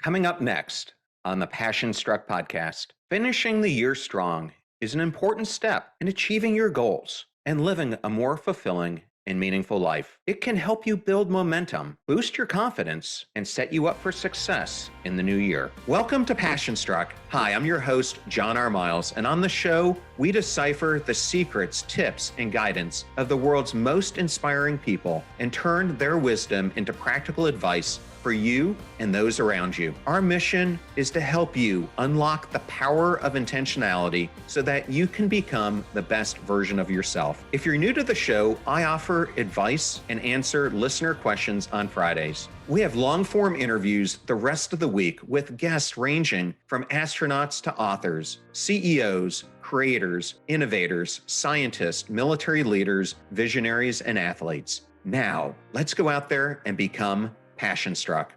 Coming up next on the Passion Struck podcast, finishing the year strong is an important step in achieving your goals and living a more fulfilling and meaningful life. It can help you build momentum, boost your confidence, and set you up for success in the new year. Welcome to Passion Struck. Hi, I'm your host, John R. Miles, and on the show, we decipher the secrets, tips, and guidance of the world's most inspiring people and turn their wisdom into practical advice for you and those around you. Our mission is to help you unlock the power of intentionality so that you can become the best version of yourself. If you're new to the show, I offer advice and answer listener questions on Fridays. We have long-form interviews the rest of the week with guests ranging from astronauts to authors, CEOs, creators, innovators, scientists, military leaders, visionaries, and athletes. Now, let's go out there and become Passion Struck.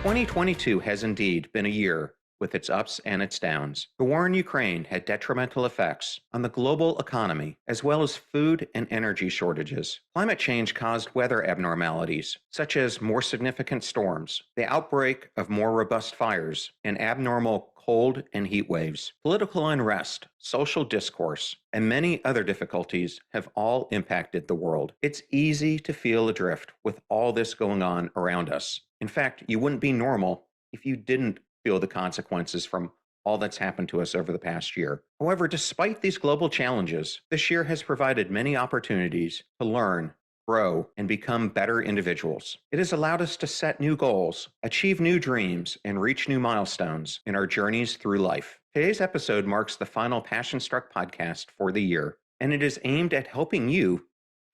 2022 has indeed been a year with its ups and its downs. The war in Ukraine had detrimental effects on the global economy, as well as food and energy shortages. Climate change caused weather abnormalities, such as more significant storms, the outbreak of more robust fires, and abnormal cold and heat waves. Political unrest, social discourse, and many other difficulties have all impacted the world. It's easy to feel adrift with all this going on around us. In fact, you wouldn't be normal if you didn't feel the consequences from all that's happened to us over the past year. However, despite these global challenges, this year has provided many opportunities to learn, grow, and become better individuals. It has allowed us to set new goals, achieve new dreams, and reach new milestones in our journeys through life. Today's episode marks the final Passion Struck podcast for the year, and it is aimed at helping you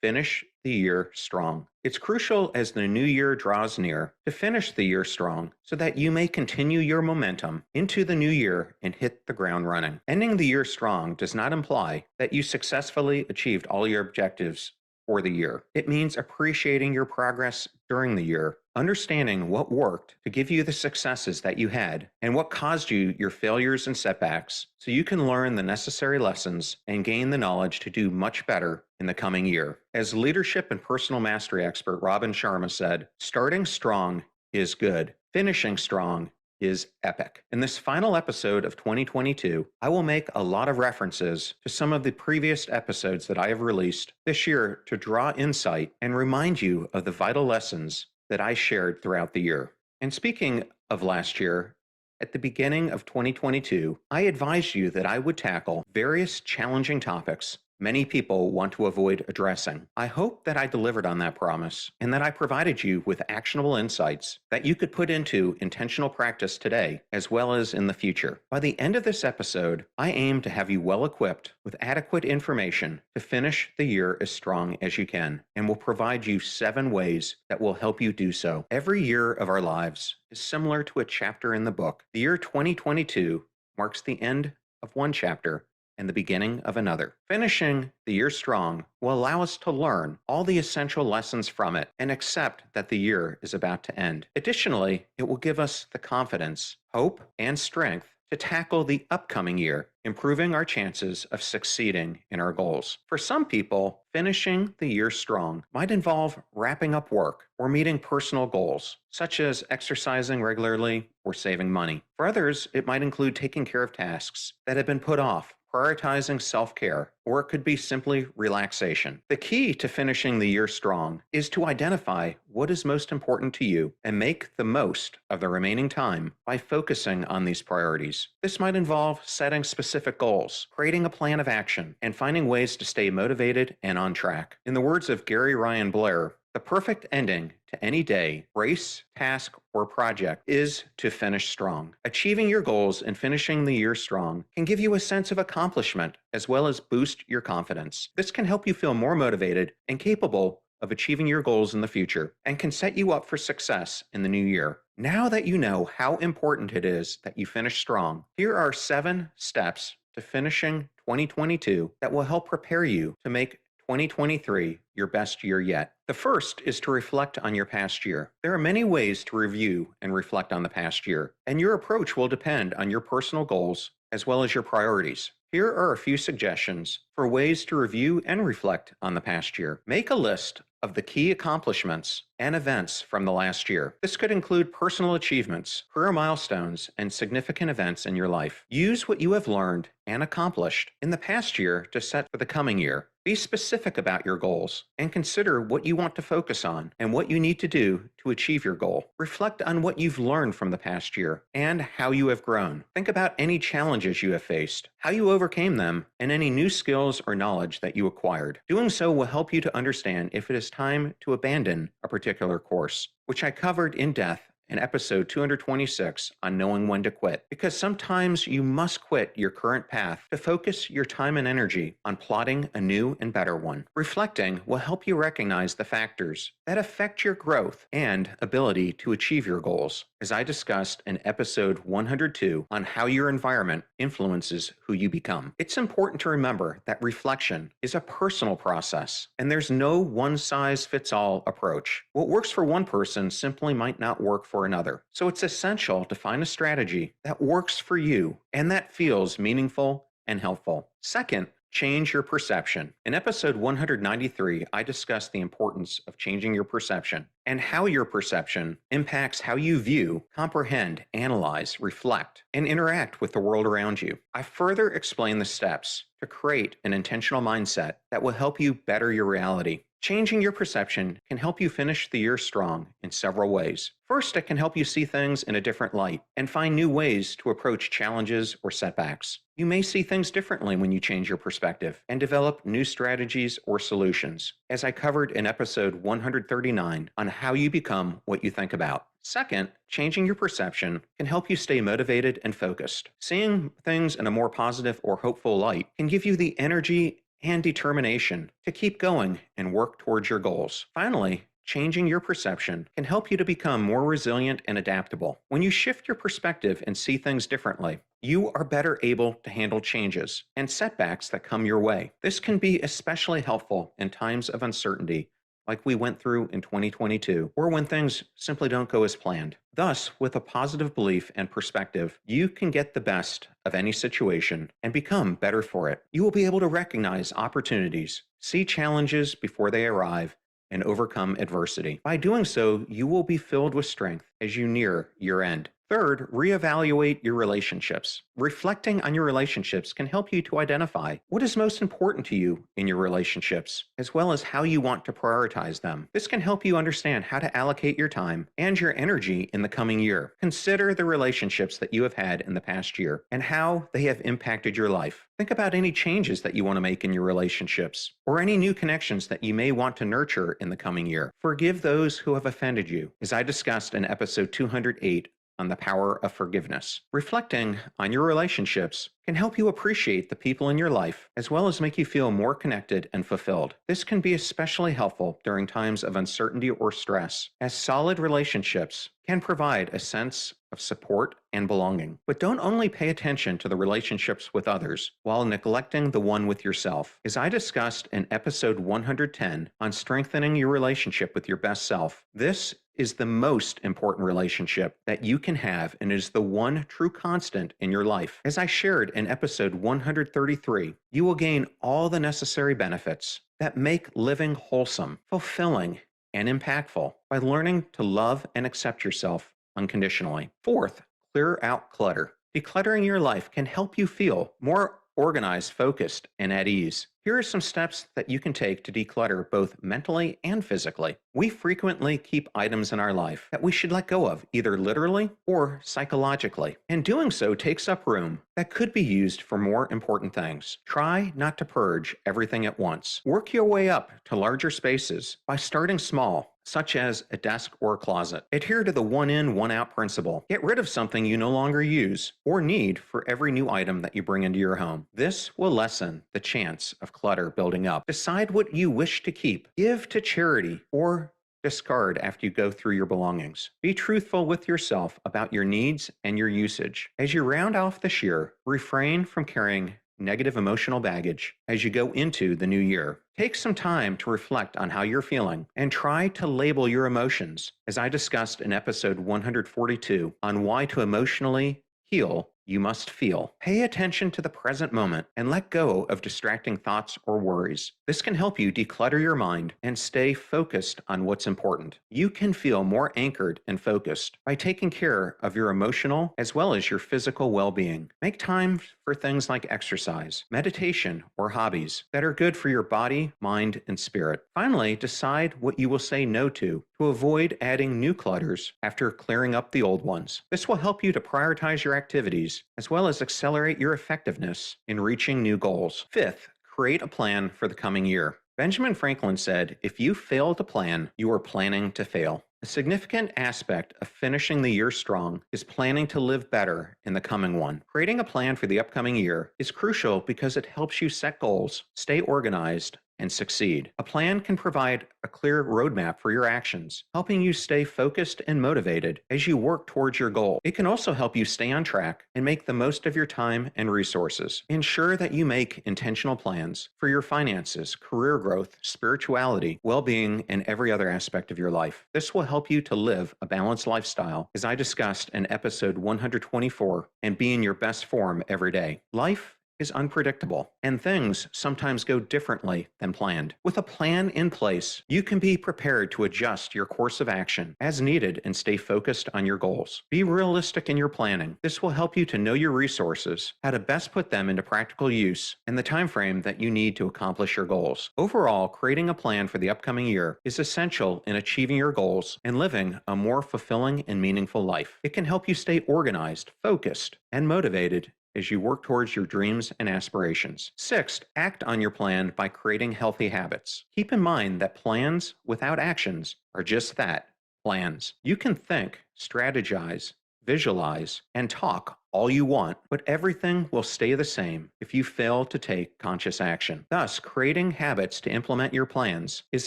finish the year strong. It's crucial as the new year draws near to finish the year strong so that you may continue your momentum into the new year and hit the ground running. Ending the year strong does not imply that you successfully achieved all your objectives for the year. It means appreciating your progress during the year, understanding what worked to give you the successes that you had, and what caused you your failures and setbacks, so you can learn the necessary lessons and gain the knowledge to do much better in the coming year. As leadership and personal mastery expert Robin Sharma said, starting strong is good, finishing strong is epic. In this final episode of 2022, I will make a lot of references to some of the previous episodes that I have released this year to draw insight and remind you of the vital lessons that I shared throughout the year. And speaking of last year, at the beginning of 2022, I advised you that I would tackle various challenging topics many people want to avoid addressing. I hope that I delivered on that promise and that I provided you with actionable insights that you could put into intentional practice today as well as in the future. By the end of this episode, I aim to have you well equipped with adequate information to finish the year as strong as you can, and will provide you 7 ways that will help you do so. Every year of our lives is similar to a chapter in the book. The year 2022 marks the end of one chapter and the beginning of another. Finishing the year strong will allow us to learn all the essential lessons from it and accept that the year is about to end. Additionally, it will give us the confidence, hope, and strength to tackle the upcoming year, improving our chances of succeeding in our goals. For some people, finishing the year strong might involve wrapping up work or meeting personal goals, such as exercising regularly or saving money. For others, it might include taking care of tasks that have been put off, prioritizing self-care, or it could be simply relaxation. The key to finishing the year strong is to identify what is most important to you and make the most of the remaining time by focusing on these priorities. This might involve setting specific goals, creating a plan of action, and finding ways to stay motivated and on track. In the words of Gary Ryan Blair, the perfect ending to any day, race, task, or project is to finish strong. Achieving your goals and finishing the year strong can give you a sense of accomplishment as well as boost your confidence. This can help you feel more motivated and capable of achieving your goals in the future and can set you up for success in the new year. Now that you know how important it is that you finish strong, here are 7 steps to finishing 2022 that will help prepare you to make 2023 your best year yet. The first is to reflect on your past year. There are many ways to review and reflect on the past year, and your approach will depend on your personal goals as well as your priorities. Here are a few suggestions for ways to review and reflect on the past year. Make a list of the key accomplishments and events from the last year. This could include personal achievements, career milestones, and significant events in your life. Use what you have learned and accomplished in the past year to set for the coming year. Be specific about your goals and consider what you want to focus on and what you need to do to achieve your goal. Reflect on what you've learned from the past year and how you have grown. Think about any challenges you have faced, how you overcame them, and any new skills or knowledge that you acquired. Doing so will help you to understand if it is time to abandon a particular course, which I covered in depth in episode 226 on knowing when to quit. Because sometimes you must quit your current path to focus your time and energy on plotting a new and better one. Reflecting will help you recognize the factors that affect your growth and ability to achieve your goals, as I discussed in episode 102 on how your environment influences who you become. It's important to remember that reflection is a personal process, and there's no one-size-fits-all approach. What works for one person simply might not work for another. So it's essential to find a strategy that works for you and that feels meaningful and helpful. Second, change your perception. In episode 193, I discussed the importance of changing your perception and how your perception impacts how you view, comprehend, analyze, reflect, and interact with the world around you. I further explain the steps to create an intentional mindset that will help you better your reality. Changing your perception can help you finish the year strong in several ways. First, it can help you see things in a different light and find new ways to approach challenges or setbacks. You may see things differently when you change your perspective and develop new strategies or solutions, as I covered in episode 139 on how you become what you think about. Second, changing your perception can help you stay motivated and focused. Seeing things in a more positive or hopeful light can give you the energy and determination to keep going and work towards your goals. Finally, changing your perception can help you to become more resilient and adaptable. When you shift your perspective and see things differently, you are better able to handle changes and setbacks that come your way. This can be especially helpful in times of uncertainty, like we went through in 2022, or when things simply don't go as planned. Thus, with a positive belief and perspective, you can get the best of any situation and become better for it. You will be able to recognize opportunities, see challenges before they arrive, and overcome adversity. By doing so, you will be filled with strength as you near your end. Third, reevaluate your relationships. Reflecting on your relationships can help you to identify what is most important to you in your relationships, as well as how you want to prioritize them. This can help you understand how to allocate your time and your energy in the coming year. Consider the relationships that you have had in the past year and how they have impacted your life. Think about any changes that you want to make in your relationships, or any new connections that you may want to nurture in the coming year. Forgive those who have offended you, as I discussed in episode 208 on the power of forgiveness. Reflecting on your relationships can help you appreciate the people in your life, as well as make you feel more connected and fulfilled. This can be especially helpful during times of uncertainty or stress, as solid relationships can provide a sense of support and belonging. But don't only pay attention to the relationships with others while neglecting the one with yourself. As I discussed in episode 110 on strengthening your relationship with your best self, this is the most important relationship that you can have and is the one true constant in your life. As I shared in episode 133, you will gain all the necessary benefits that make living wholesome, fulfilling, and impactful by learning to love and accept yourself unconditionally. Fourth, clear out clutter. Decluttering your life can help you feel more organized, focused, and at ease. Here are some steps that you can take to declutter both mentally and physically. We frequently keep items in our life that we should let go of, either literally or psychologically, and doing so takes up room that could be used for more important things. Try not to purge everything at once. Work your way up to larger spaces by starting small, such as a desk or a closet. Adhere to the one-in, one-out principle. Get rid of something you no longer use or need for every new item that you bring into your home. This will lessen the chance of clutter building up. Decide what you wish to keep, give to charity, or discard after you go through your belongings. Be truthful with yourself about your needs and your usage. As you round off this year, refrain from carrying negative emotional baggage as you go into the new year. Take some time to reflect on how you're feeling and try to label your emotions, as I discussed in episode 142 on why to emotionally heal you must feel. Pay attention to the present moment and let go of distracting thoughts or worries. This can help you declutter your mind and stay focused on what's important. You can feel more anchored and focused by taking care of your emotional as well as your physical well-being. Make time for things like exercise, meditation, or hobbies that are good for your body, mind, and spirit. Finally, decide what you will say no to avoid adding new clutters after clearing up the old ones. This will help you to prioritize your activities as well as accelerate your effectiveness in reaching new goals. Fifth, create a plan for the coming year. Benjamin Franklin said, "If you fail to plan, you are planning to fail." A significant aspect of finishing the year strong is planning to live better in the coming one. Creating a plan for the upcoming year is crucial because it helps you set goals, stay organized, and succeed. A plan can provide a clear roadmap for your actions, helping you stay focused and motivated as you work towards your goal. It can also help you stay on track and make the most of your time and resources. Ensure that you make intentional plans for your finances, career growth, spirituality, well-being, and every other aspect of your life. This will help you to live a balanced lifestyle, as I discussed in episode 124, and be in your best form every day. Life is unpredictable, and things sometimes go differently than planned. With a plan in place, you can be prepared to adjust your course of action as needed and stay focused on your goals. Be realistic in your planning. This will help you to know your resources, how to best put them into practical use, and the time frame that you need to accomplish your goals. Overall, creating a plan for the upcoming year is essential in achieving your goals and living a more fulfilling and meaningful life. It can help you stay organized, focused, and motivated as you work towards your dreams and aspirations. Sixth, act on your plan by creating healthy habits. Keep in mind that plans without actions are just that, plans. You can think, strategize, visualize, and talk all you want, but everything will stay the same if you fail to take conscious action. Thus, creating habits to implement your plans is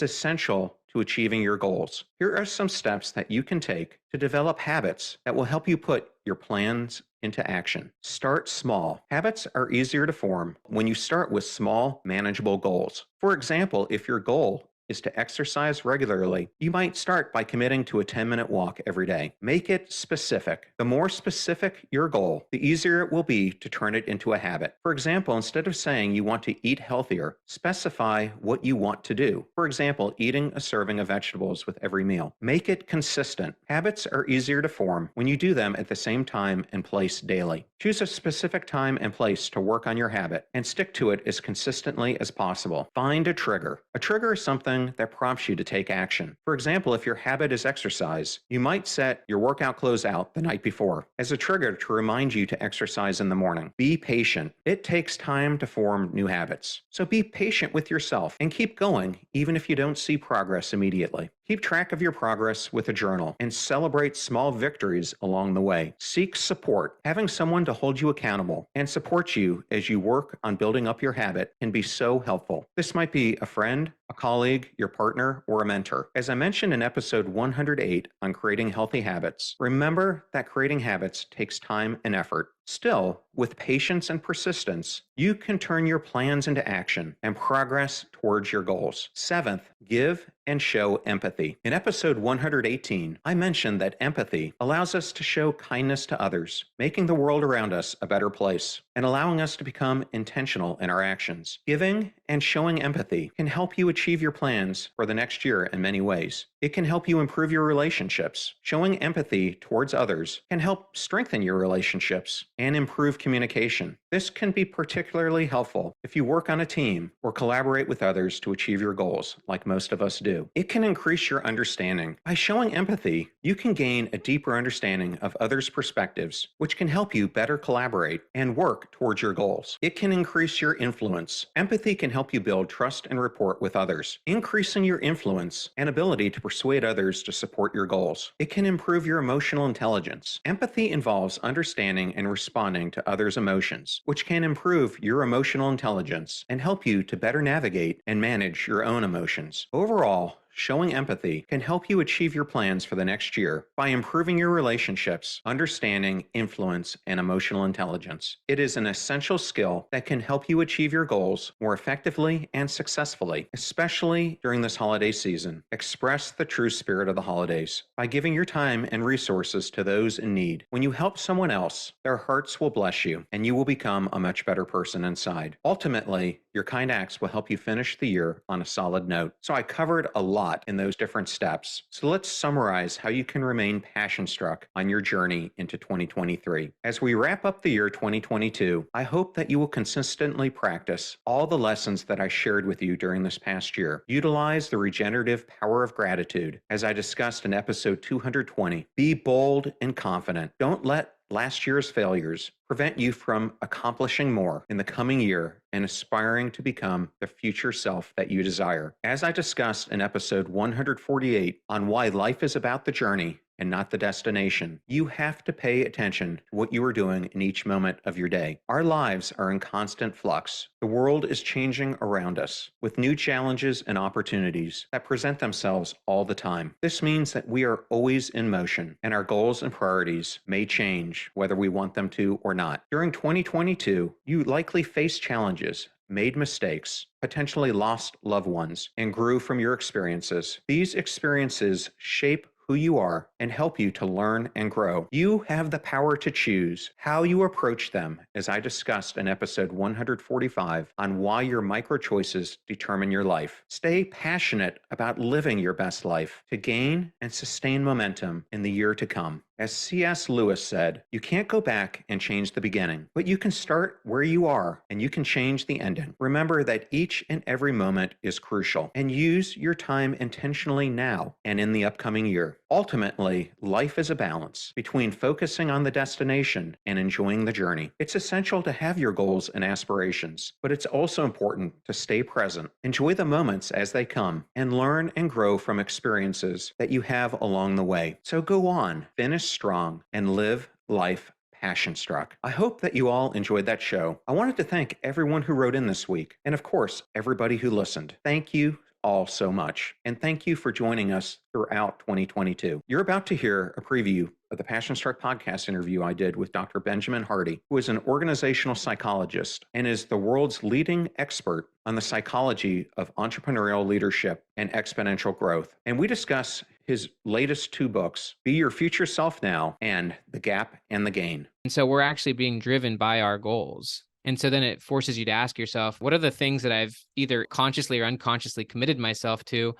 essential to achieving your goals. Here are some steps that you can take to develop habits that will help you put your plans into action. Start small. Habits are easier to form when you start with small, manageable goals. For example, if your goal is to exercise regularly, you might start by committing to a 10-minute walk every day. Make it specific. The more specific your goal, the easier it will be to turn it into a habit. For example, instead of saying you want to eat healthier, specify what you want to do. For example, eating a serving of vegetables with every meal. Make it consistent. Habits are easier to form when you do them at the same time and place daily. Choose a specific time and place to work on your habit and stick to it as consistently as possible. Find a trigger. A trigger is something that prompts you to take action. For example, if your habit is exercise, you might set your workout clothes out the night before as a trigger to remind you to exercise in the morning. Be patient. It takes time to form new habits. So be patient with yourself and keep going even if you don't see progress immediately. Keep track of your progress with a journal and celebrate small victories along the way. Seek support. Having someone to hold you accountable and support you as you work on building up your habit can be so helpful. This might be a friend, a colleague, your partner, or a mentor. As I mentioned in episode 108 on creating healthy habits, remember that creating habits takes time and effort. Still, with patience and persistence, you can turn your plans into action and progress towards your goals. Seventh, give and show empathy. In episode 118, I mentioned that empathy allows us to show kindness to others, making the world around us a better place and allowing us to become intentional in our actions. Giving and showing empathy can help you achieve your plans for the next year in many ways. It can help you improve your relationships. Showing empathy towards others can help strengthen your relationships and improve communication. This can be particularly helpful if you work on a team or collaborate with others to achieve your goals, like most of us do. It can increase your understanding. By showing empathy, you can gain a deeper understanding of others' perspectives, which can help you better collaborate and work towards your goals. It can increase your influence. Empathy can help you build trust and rapport with others, increasing your influence and ability to persuade others to support your goals. It can improve your emotional intelligence. Empathy involves understanding and responding to others' emotions, which can improve your emotional intelligence and help you to better navigate and manage your own emotions. Overall, showing empathy can help you achieve your plans for the next year by improving your relationships, understanding, influence, and emotional intelligence. It is an essential skill that can help you achieve your goals more effectively and successfully, especially during this holiday season. Express the true spirit of the holidays by giving your time and resources to those in need. When you help someone else, their hearts will bless you, and you will become a much better person inside. Ultimately, your kind acts will help you finish the year on a solid note. So I covered a lot in those different steps. So let's summarize how you can remain passion-struck on your journey into 2023. As we wrap up the year 2022, I hope that you will consistently practice all the lessons that I shared with you during this past year. Utilize the regenerative power of gratitude, as I discussed in episode 220. Be bold and confident. Don't let last year's failures prevent you from accomplishing more in the coming year and aspiring to become the future self that you desire. As I discussed in episode 148 on why life is about the journey and not the destination, you have to pay attention to what you are doing in each moment of your day. Our lives are in constant flux. The world is changing around us with new challenges and opportunities that present themselves all the time. This means that we are always in motion, and our goals and priorities may change whether we want them to or not. During 2022, you likely faced challenges, made mistakes, potentially lost loved ones, and grew from your experiences. These experiences shape who you are and help you to learn and grow. You have the power to choose how you approach them, as I discussed in episode 145 on why your micro choices determine your life. Stay passionate about living your best life to gain and sustain momentum in the year to come. As C.S. Lewis said, you can't go back and change the beginning, but you can start where you are and you can change the ending. Remember that each and every moment is crucial, and use your time intentionally now and in the upcoming year. Ultimately, life is a balance between focusing on the destination and enjoying the journey. It's essential to have your goals and aspirations, but it's also important to stay present. Enjoy the moments as they come and learn and grow from experiences that you have along the way. So go on, finish strong, and live life passion-struck. I hope that you all enjoyed that show. I wanted to thank everyone who wrote in this week, and of course, everybody who listened. Thank you all so much, and thank you for joining us throughout 2022. You're about to hear a preview of the Passion Struck podcast interview I did with Dr. Benjamin Hardy, who is an organizational psychologist and is the world's leading expert on the psychology of entrepreneurial leadership and exponential growth. And we discuss his latest two books, Be Your Future Self Now and The Gap and the Gain. And so we're actually being driven by our goals. And so then it forces you to ask yourself, what are the things that I've either consciously or unconsciously committed myself to?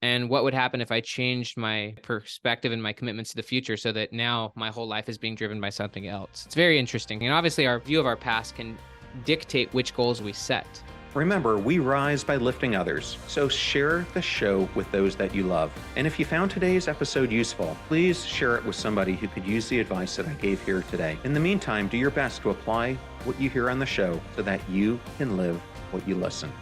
And what would happen if I changed my perspective and my commitments to the future so that now my whole life is being driven by something else? It's very interesting. And obviously our view of our past can dictate which goals we set. Remember, we rise by lifting others, so share the show with those that you love. And if you found today's episode useful, please share it with somebody who could use the advice that I gave here today. In the meantime, do your best to apply what you hear on the show so that you can live what you listen.